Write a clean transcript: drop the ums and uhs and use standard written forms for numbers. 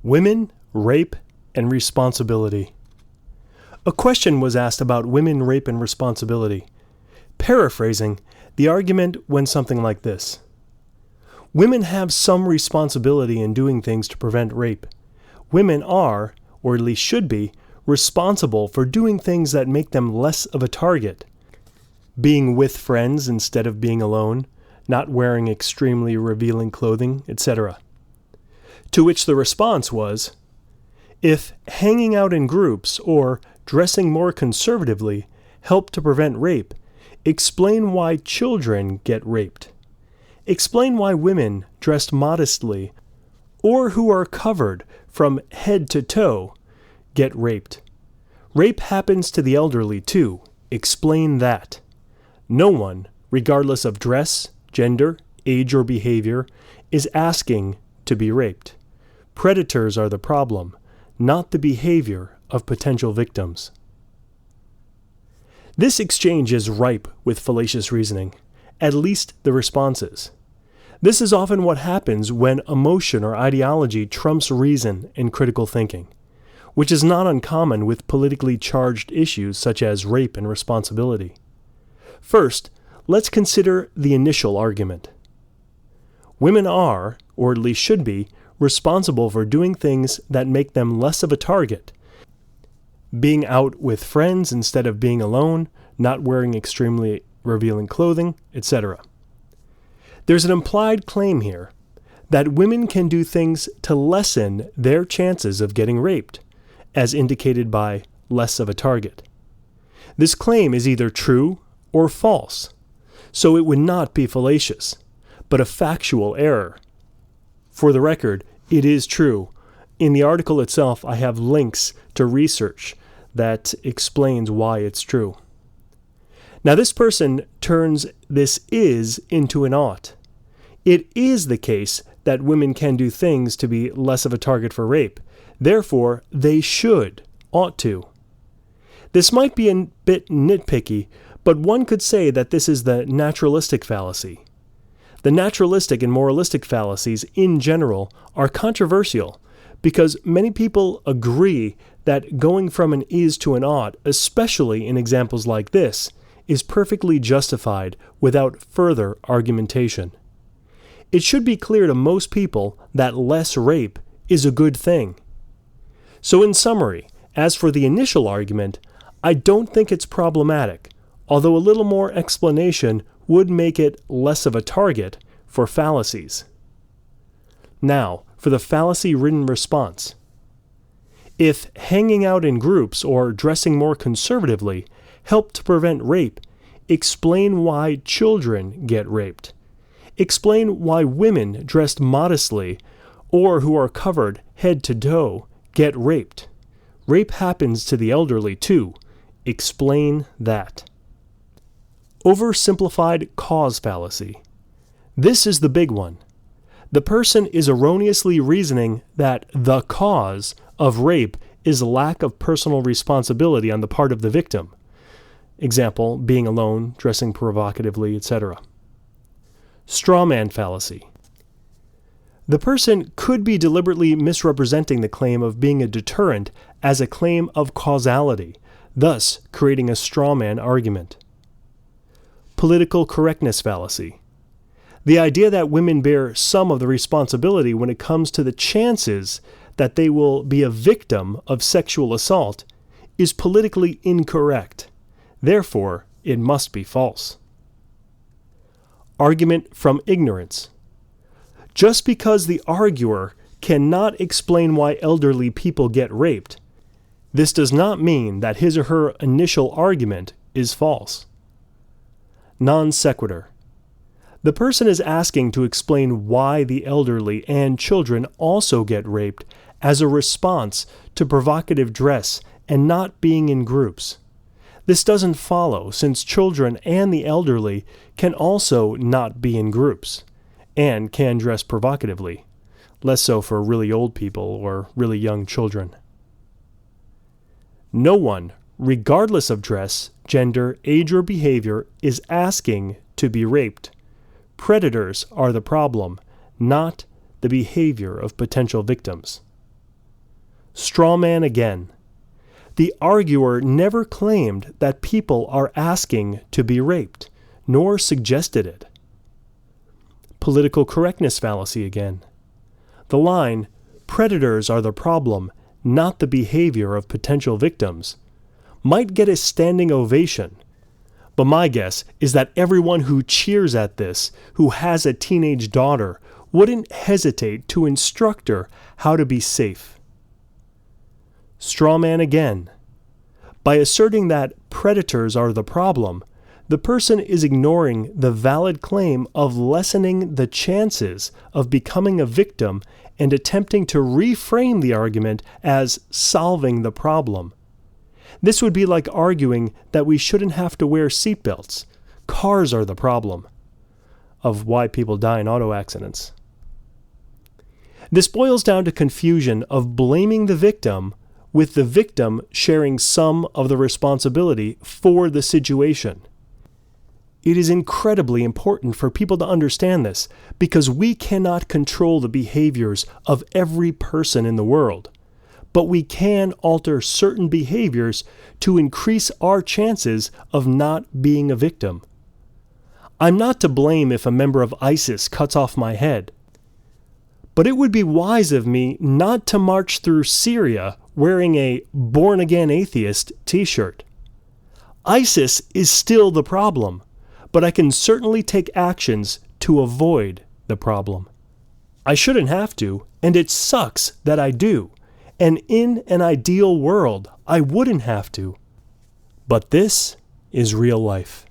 Women, rape, and responsibility. A question was asked about women, rape, and responsibility. Paraphrasing, the argument went something like this. Women have some responsibility in doing things to prevent rape. Women are, or at least should be, responsible for doing things that make them less of a target. Being with friends instead of being alone, not wearing extremely revealing clothing, etc. To which the response was, if hanging out in groups or dressing more conservatively help to prevent rape, explain why children get raped. Explain why women dressed modestly or who are covered from head to toe get raped. Rape happens to the elderly too. Explain that. No one, regardless of dress, gender, age, or behavior, is asking to be raped. Predators are the problem, not the behavior of potential victims. This exchange is ripe with fallacious reasoning, at least the responses. This is often what happens when emotion or ideology trumps reason and critical thinking, which is not uncommon with politically charged issues such as rape and responsibility. First, let's consider the initial argument. Women are, or at least should be, responsible for doing things that make them less of a target. Being out with friends instead of being alone, not wearing extremely revealing clothing, etc. There's an implied claim here that women can do things to lessen their chances of getting raped, as indicated by less of a target. This claim is either true or false, so it would not be fallacious, but a factual error. For the record, it is true. In the article itself, I have links to research that explains why it's true. Now, this person turns this is into an ought. It is the case that women can do things to be less of a target for rape. Therefore, they ought to. This might be a bit nitpicky, but one could say that this is the naturalistic fallacy. The naturalistic and moralistic fallacies in general are controversial because many people agree that going from an is to an ought, especially in examples like this, is perfectly justified without further argumentation. It should be clear to most people that less rape is a good thing. So in summary, as for the initial argument, I don't think it's problematic, although a little more explanation would make it less of a target for fallacies. Now, for the fallacy-ridden response. If hanging out in groups or dressing more conservatively help to prevent rape, explain why children get raped. Explain why women dressed modestly or who are covered head to toe get raped. Rape happens to the elderly too. Explain that. Oversimplified cause fallacy. This is the big one. The person is erroneously reasoning that the cause of rape is lack of personal responsibility on the part of the victim. Example, being alone, dressing provocatively, etc. Strawman fallacy. The person could be deliberately misrepresenting the claim of being a deterrent as a claim of causality, thus creating a strawman argument. Political correctness fallacy. The idea that women bear some of the responsibility when it comes to the chances that they will be a victim of sexual assault is politically incorrect. Therefore, it must be false. Argument from ignorance. Just because the arguer cannot explain why elderly people get raped, this does not mean that his or her initial argument is false. Non sequitur. The person is asking to explain why the elderly and children also get raped as a response to provocative dress and not being in groups. This doesn't follow, since children and the elderly can also not be in groups and can dress provocatively, less so for really old people or really young children. No one, regardless of dress, gender, age, or behavior, is asking to be raped. Predators are the problem, not the behavior of potential victims. Straw man again. The arguer never claimed that people are asking to be raped, nor suggested it. Political correctness fallacy again. The line, "Predators are the problem, not the behavior of potential victims," might get a standing ovation, but my guess is that everyone who cheers at this, who has a teenage daughter, wouldn't hesitate to instruct her how to be safe. Straw man again. By asserting that predators are the problem, the person is ignoring the valid claim of lessening the chances of becoming a victim and attempting to reframe the argument as solving the problem. This would be like arguing that we shouldn't have to wear seatbelts. Cars are the problem of why people die in auto accidents. This boils down to confusion of blaming the victim with the victim sharing some of the responsibility for the situation. It is incredibly important for people to understand this because we cannot control the behaviors of every person in the world, but we can alter certain behaviors to increase our chances of not being a victim. I'm not to blame if a member of ISIS cuts off my head, but it would be wise of me not to march through Syria wearing a born-again atheist t-shirt. ISIS is still the problem, but I can certainly take actions to avoid the problem. I shouldn't have to, and it sucks that I do. And in an ideal world, I wouldn't have to. But this is real life.